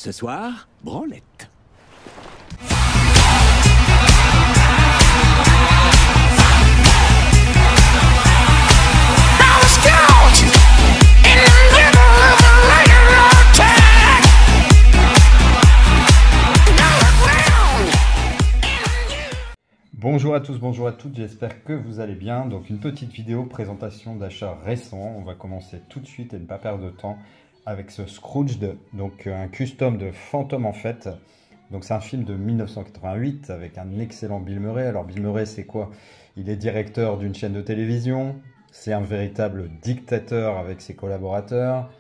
Ce soir, branlette. Bonjour à tous, bonjour à toutes, j'espère que vous allez bien. Donc une petite vidéo présentation d'achat récent. On va commencer tout de suite et ne pas perdre de temps avec ce Scrooged, donc un custom de Fantôme en fait. Donc c'est un film de 1988 avec un excellent Bill Murray. Alors Bill Murray c'est quoi? Il est directeur d'une chaîne de télévision, c'est un véritable dictateur avec ses collaborateurs.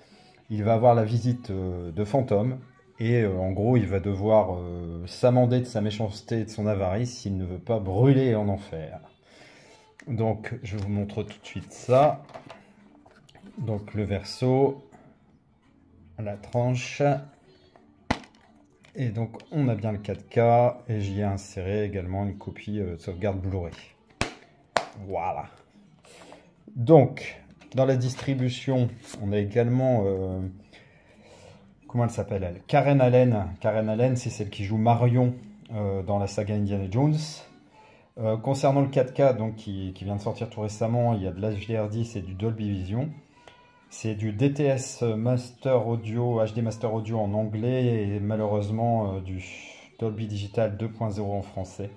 Il va avoir la visite de Fantôme. Et en gros, il va devoir s'amender de sa méchanceté et de son avarice s'il ne veut pas brûler en enfer. Donc, je vous montre tout de suite ça. Donc, le verso, la tranche. Et donc, on a bien le 4K. Et j'y ai inséré également une copie de sauvegarde Blu-ray. Voilà. Donc, dans la distribution, on a également... comment elle s'appelle elle? Karen Allen. Karen Allen, c'est celle qui joue Marion dans la saga Indiana Jones. Concernant le 4K, donc, qui vient de sortir tout récemment, il y a de l'HDR10 et du Dolby Vision. C'est du DTS Master Audio, HD Master Audio en anglais et malheureusement du Dolby Digital 2.0 en français.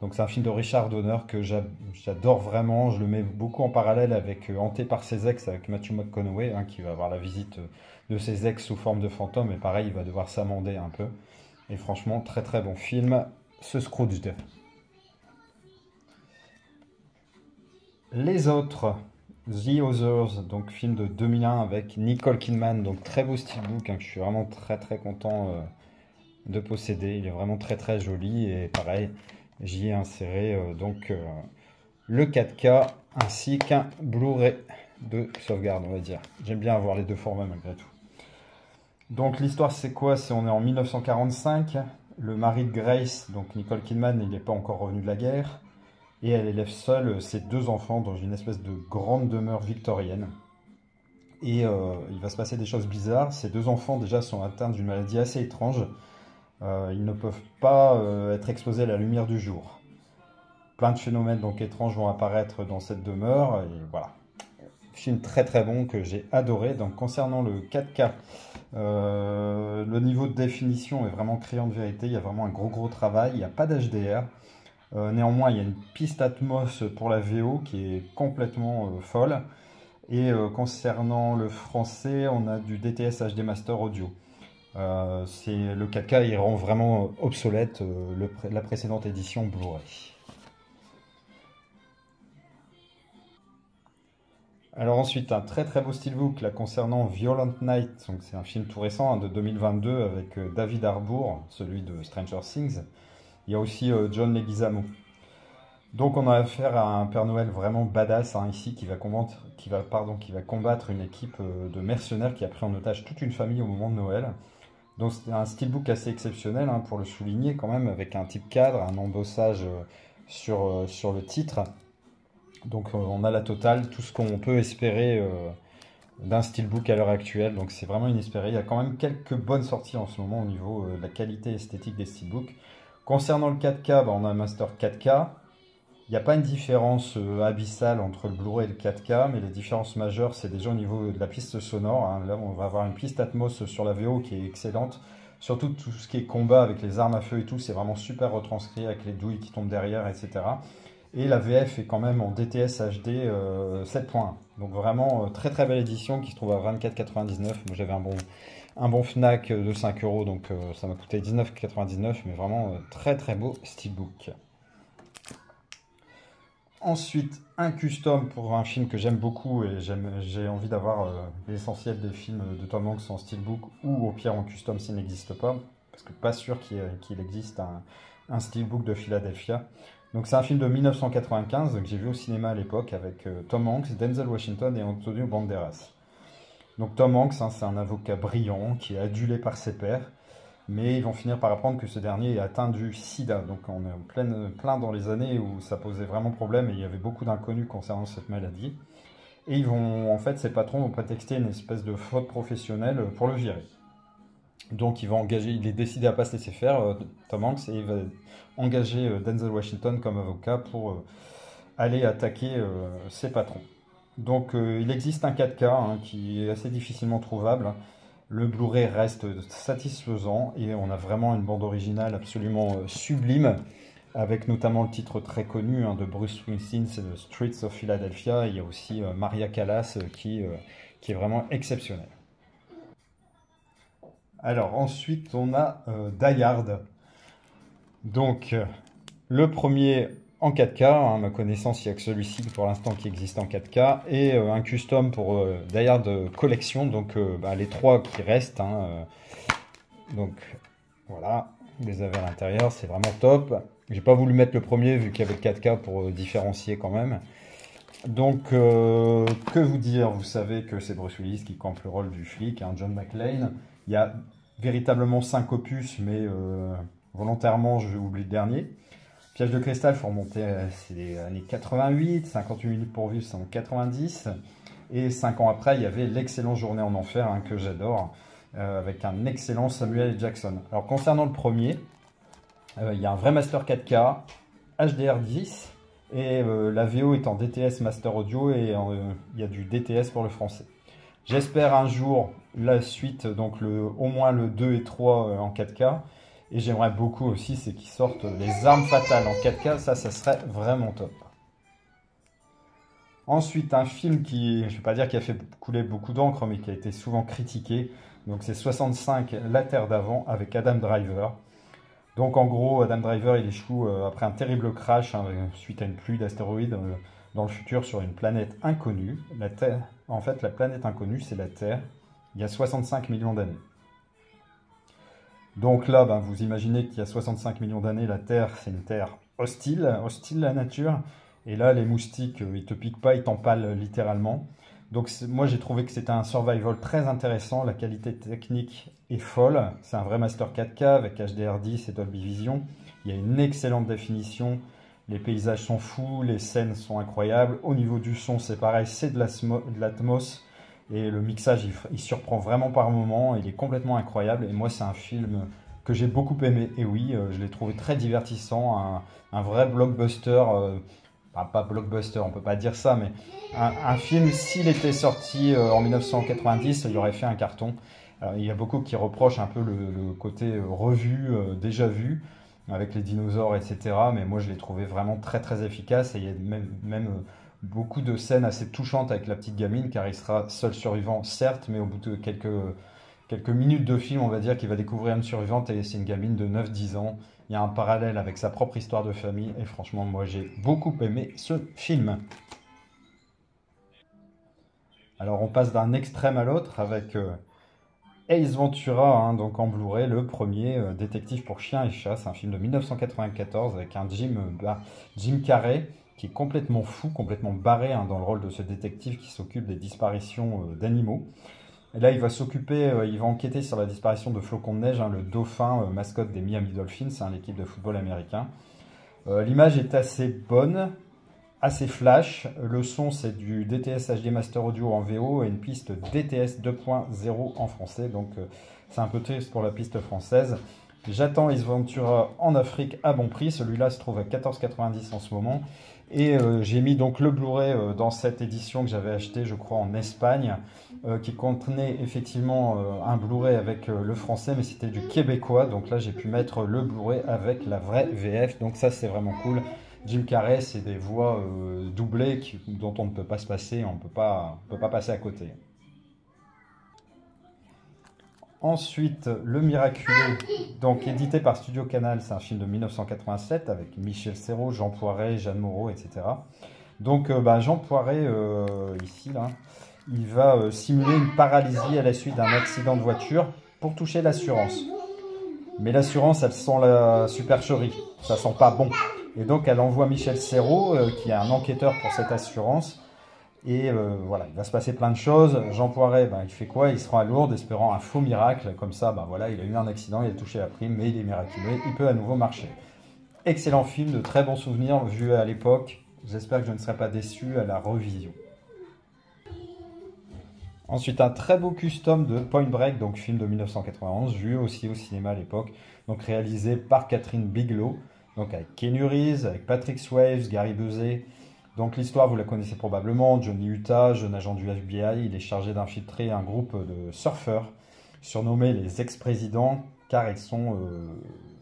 Donc c'est un film de Richard Donner que j'adore vraiment. Je le mets beaucoup en parallèle avec Hanté par ses ex, avec Matthew McConaughey, hein, qui va avoir la visite de ses ex sous forme de fantôme. Et pareil, il va devoir s'amender un peu. Et franchement, très très bon film, ce Scrooged. Les autres, The Others, donc film de 2001 avec Nicole Kidman. Donc très beau steelbook, hein, que je suis vraiment très très content de posséder. Il est vraiment très très joli et pareil. J'y ai inséré le 4K ainsi qu'un Blu-ray de sauvegarde, on va dire. J'aime bien avoir les deux formats malgré tout. Donc l'histoire c'est quoi? On est en 1945. Le mari de Grace, donc Nicole Kidman, il n'est pas encore revenu de la guerre. Et elle élève seule ses deux enfants dans une espèce de grande demeure victorienne. Et il va se passer des choses bizarres. Ces deux enfants déjà sont atteints d'une maladie assez étrange. Ils ne peuvent pas être exposés à la lumière du jour. Plein de phénomènes donc étranges vont apparaître dans cette demeure. Et voilà. Film très très bon que j'ai adoré. Donc concernant le 4K, le niveau de définition est vraiment criant de vérité. Il y a vraiment un gros travail. Il n'y a pas d'HDR. Néanmoins, il y a une piste Atmos pour la VO qui est complètement folle. Et concernant le français, on a du DTS HD Master Audio. Le 4K, il rend vraiment obsolète la précédente édition Blu-ray. Alors ensuite, un très très beau steelbook là, concernant Violent Night. C'est un film tout récent, hein, de 2022 avec David Harbour, celui de Stranger Things. Il y a aussi John Leguizamo. Donc on a affaire à un Père Noël vraiment badass, hein, ici qui va combattre une équipe de mercenaires qui a pris en otage toute une famille au moment de Noël. Donc c'est un steelbook assez exceptionnel, hein, pour le souligner quand même, avec un type cadre, un embossage sur le titre. Donc on a la totale, tout ce qu'on peut espérer d'un steelbook à l'heure actuelle. Donc c'est vraiment inespéré. Il y a quand même quelques bonnes sorties en ce moment au niveau de la qualité esthétique des steelbooks. Concernant le 4K, on a un Master 4K. Il n'y a pas une différence abyssale entre le Blu-ray et le 4K, mais les différences majeures, c'est déjà au niveau de la piste sonore, hein. Là, on va avoir une piste Atmos sur la VO qui est excellente. Surtout tout ce qui est combat avec les armes à feu et tout, c'est vraiment super retranscrit avec les douilles qui tombent derrière, etc. Et la VF est quand même en DTS HD 7.1. Donc vraiment très très belle édition qui se trouve à 24,99. Moi j'avais un bon Fnac de 5 €, donc ça m'a coûté 19,99, mais vraiment très très beau steelbook. Ensuite, un custom pour un film que j'aime beaucoup et j'ai envie d'avoir l'essentiel des films de Tom Hanks en steelbook ou au pire en custom s'il n'existe pas, parce que pas sûr qu'il existe un steelbook de Philadelphia. Donc c'est un film de 1995 que j'ai vu au cinéma à l'époque avec Tom Hanks, Denzel Washington et Antonio Banderas. Donc Tom Hanks, hein, c'est un avocat brillant qui est adulé par ses pairs. Mais ils vont finir par apprendre que ce dernier est atteint du sida. Donc on est en plein dans les années où ça posait vraiment problème et il y avait beaucoup d'inconnus concernant cette maladie. Et en fait, ces patrons vont prétexter une espèce de faute professionnelle pour le virer. Donc il est décidé à pas se laisser faire, Tom Hanks, et il va engager Denzel Washington comme avocat pour aller attaquer ses patrons. Donc il existe un 4K hein, qui est assez difficilement trouvable. Le Blu-ray reste satisfaisant et on a vraiment une bande originale absolument sublime, avec notamment le titre très connu hein, de Bruce Springsteen, c'est The Streets of Philadelphia. Il y a aussi Maria Callas qui est vraiment exceptionnelle. Alors ensuite on a Die Hard. Donc le premier en 4K, hein, à ma connaissance il n'y a que celui-ci pour l'instant qui existe en 4K, et un custom pour Die Hard collection, donc les trois qui restent. Hein, donc voilà, vous les avez à l'intérieur, c'est vraiment top. J'ai pas voulu mettre le premier vu qu'il y avait le 4K pour différencier quand même. Donc, que vous dire? Vous savez que c'est Bruce Willis qui campe le rôle du flic, hein, John McClane. Il y a véritablement 5 opus, mais volontairement, je vais oublier le dernier. Piège de cristal, il faut remonter à les années 88, 58 minutes pour vivre, c'est en 90. Et 5 ans après, il y avait l'excellente Journée en enfer, hein, que j'adore, avec un excellent Samuel L. Jackson. Alors, concernant le premier, il y a un vrai Master 4K, HDR10, et la VO est en DTS Master Audio, et il y a du DTS pour le français. J'espère un jour la suite, donc au moins le 2 et 3 en 4K. Et j'aimerais beaucoup aussi, c'est qu'ils sortent les armes fatales en 4K, ça serait vraiment top. Ensuite, un film qui, je ne vais pas dire qu'il a fait couler beaucoup d'encre, mais qui a été souvent critiqué. Donc c'est 65, La Terre d'avant, avec Adam Driver. Donc en gros, Adam Driver, il échoue après un terrible crash hein, suite à une pluie d'astéroïdes dans le futur sur une planète inconnue. La Terre, en fait, la planète inconnue, c'est la Terre, il y a 65 millions d'années. Donc là, vous imaginez qu'il y a 65 millions d'années, la Terre, c'est une Terre hostile à la nature. Et là, les moustiques, ils te piquent pas, ils t'empalent littéralement. Donc moi, j'ai trouvé que c'était un survival très intéressant. La qualité technique est folle. C'est un vrai Master 4K avec HDR10 et Dolby Vision. Il y a une excellente définition. Les paysages sont fous, les scènes sont incroyables. Au niveau du son, c'est pareil, c'est de l'atmos. Et le mixage, il surprend vraiment par moments. Il est complètement incroyable. Et moi, c'est un film que j'ai beaucoup aimé. Et oui, je l'ai trouvé très divertissant. Un vrai blockbuster. Pas blockbuster, on peut pas dire ça. Mais un film, s'il était sorti en 1990, il aurait fait un carton. Alors, il y a beaucoup qui reprochent un peu le côté revu, déjà vu, avec les dinosaures, etc. Mais moi, je l'ai trouvé vraiment très très efficace. Et il y a même beaucoup de scènes assez touchantes avec la petite gamine, car il sera seul survivant, certes, mais au bout de quelques minutes de film, on va dire qu'il va découvrir une survivante, et c'est une gamine de 9-10 ans. Il y a un parallèle avec sa propre histoire de famille, et franchement, moi, j'ai beaucoup aimé ce film. Alors, on passe d'un extrême à l'autre avec Ace Ventura, hein, donc en Blu-ray, le premier détective pour chiens et chats. C'est un film de 1994 avec un Jim Carrey, qui est complètement fou, complètement barré hein, dans le rôle de ce détective qui s'occupe des disparitions d'animaux. Et là, il va enquêter sur la disparition de Flocon de Neige, hein, le dauphin mascotte des Miami Dolphins, hein, l'équipe de football américain. L'image est assez bonne, assez flash. Le son, c'est du DTS HD Master Audio en VO et une piste DTS 2.0 en français. Donc, c'est un peu triste pour la piste française. J'attends Ace Ventura en Afrique à bon prix. Celui-là se trouve à 14,90 en ce moment. Et j'ai mis donc le Blu-ray dans cette édition que j'avais acheté, je crois, en Espagne, qui contenait effectivement un Blu-ray avec le français, mais c'était du québécois. Donc là, j'ai pu mettre le Blu-ray avec la vraie VF. Donc ça, c'est vraiment cool. Jim Carrey, c'est des voix doublées dont on ne peut pas se passer, on ne peut pas passer à côté. Ensuite, Le Miraculé, donc édité par Studio Canal, c'est un film de 1987 avec Michel Serrault, Jean Poiret, Jeanne Moreau, etc. Donc Jean Poiret, ici, là, il va simuler une paralysie à la suite d'un accident de voiture pour toucher l'assurance. Mais l'assurance, elle sent la supercherie, ça sent pas bon. Et donc elle envoie Michel Serrault, qui est un enquêteur pour cette assurance. Et voilà, il va se passer plein de choses. Jean Poiret, il fait quoi? Il se rend à Lourdes espérant un faux miracle. Comme ça, voilà, il a eu un accident, il a touché la prime, mais il est miraculé, il peut à nouveau marcher. Excellent film, de très bons souvenirs vus à l'époque. J'espère que je ne serai pas déçu à la revision. Ensuite, un très beau custom de Point Break, donc film de 1991, vu aussi au cinéma à l'époque, donc réalisé par Catherine Bigelow, donc avec Keanu Reeves, avec Patrick Swayze, Gary Busey. Donc l'histoire, vous la connaissez probablement, Johnny Utah, jeune agent du FBI, il est chargé d'infiltrer un groupe de surfeurs, surnommés les ex-présidents, car ils sont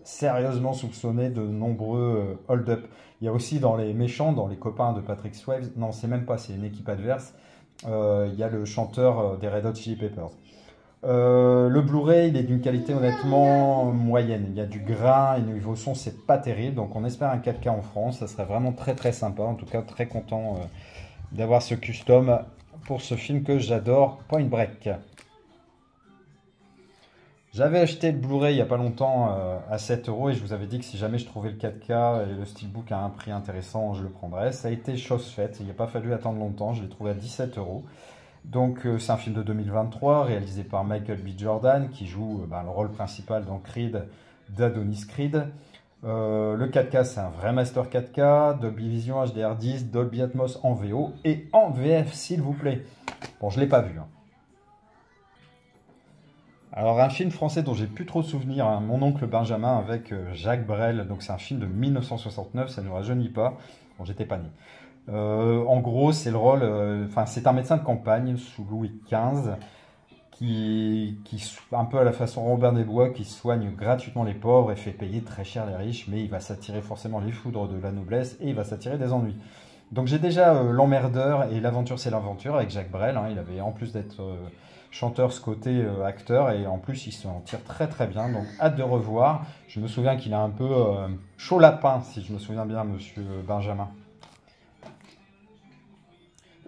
sérieusement soupçonnés de nombreux hold-up. Il y a aussi dans les méchants, dans les copains de Patrick Swayze, non c'est même pas, c'est une équipe adverse, il y a le chanteur des Red Hot Chili Peppers. Le Blu-ray, il est d'une qualité honnêtement moyenne. Il y a du grain et niveau son, c'est pas terrible. Donc on espère un 4K en France. Ça serait vraiment très très sympa. En tout cas, très content d'avoir ce custom pour ce film que j'adore, Point Break. J'avais acheté le Blu-ray il n'y a pas longtemps à 7 euros et je vous avais dit que si jamais je trouvais le 4K et le Steelbook à un prix intéressant, je le prendrais. Ça a été chose faite. Il n'a pas fallu attendre longtemps. Je l'ai trouvé à 17 euros. Donc c'est un film de 2023 réalisé par Michael B. Jordan qui joue le rôle principal dans Creed d'Adonis Creed. Le 4K c'est un vrai master 4K, Dolby Vision HDR10, Dolby Atmos en VO et en VF s'il vous plaît. Bon je ne l'ai pas vu. Alors un film français dont j'ai plus trop de souvenirs, hein, Mon oncle Benjamin avec Jacques Brel, donc c'est un film de 1969, ça ne nous rajeunit pas, bon j'étais pas né. En gros, c'est le rôle, c'est un médecin de campagne sous Louis XV qui, un peu à la façon Robin des Bois, qui soigne gratuitement les pauvres et fait payer très cher les riches, mais il va s'attirer forcément les foudres de la noblesse et il va s'attirer des ennuis. Donc j'ai déjà l'emmerdeur et l'aventure c'est l'aventure avec Jacques Brel, hein, il avait en plus d'être chanteur ce côté acteur et en plus il s'en tire très très bien, donc hâte de revoir. Je me souviens qu'il a un peu chaud lapin si je me souviens bien, monsieur Benjamin.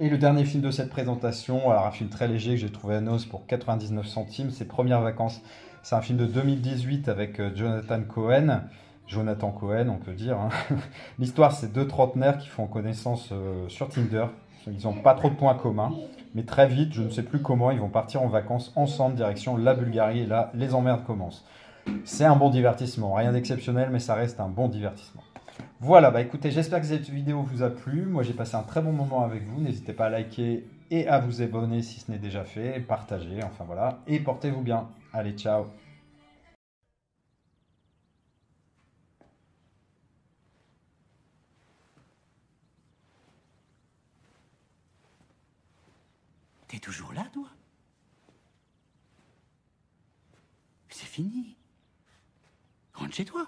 Et le dernier film de cette présentation, alors un film très léger que j'ai trouvé à Noz pour 99 centimes, c'est Premières vacances. C'est un film de 2018 avec Jonathan Cohen. Jonathan Cohen, on peut dire. Hein. L'histoire, c'est deux trentenaires qui font connaissance sur Tinder. Ils n'ont pas trop de points communs. Mais très vite, je ne sais plus comment, ils vont partir en vacances ensemble, direction la Bulgarie. Et là, les emmerdes commencent. C'est un bon divertissement. Rien d'exceptionnel, mais ça reste un bon divertissement. Voilà, bah écoutez, j'espère que cette vidéo vous a plu. Moi, j'ai passé un très bon moment avec vous. N'hésitez pas à liker et à vous abonner si ce n'est déjà fait, partager, enfin voilà. Et portez-vous bien. Allez, ciao. T'es toujours là, toi? C'est fini. Rentre chez toi.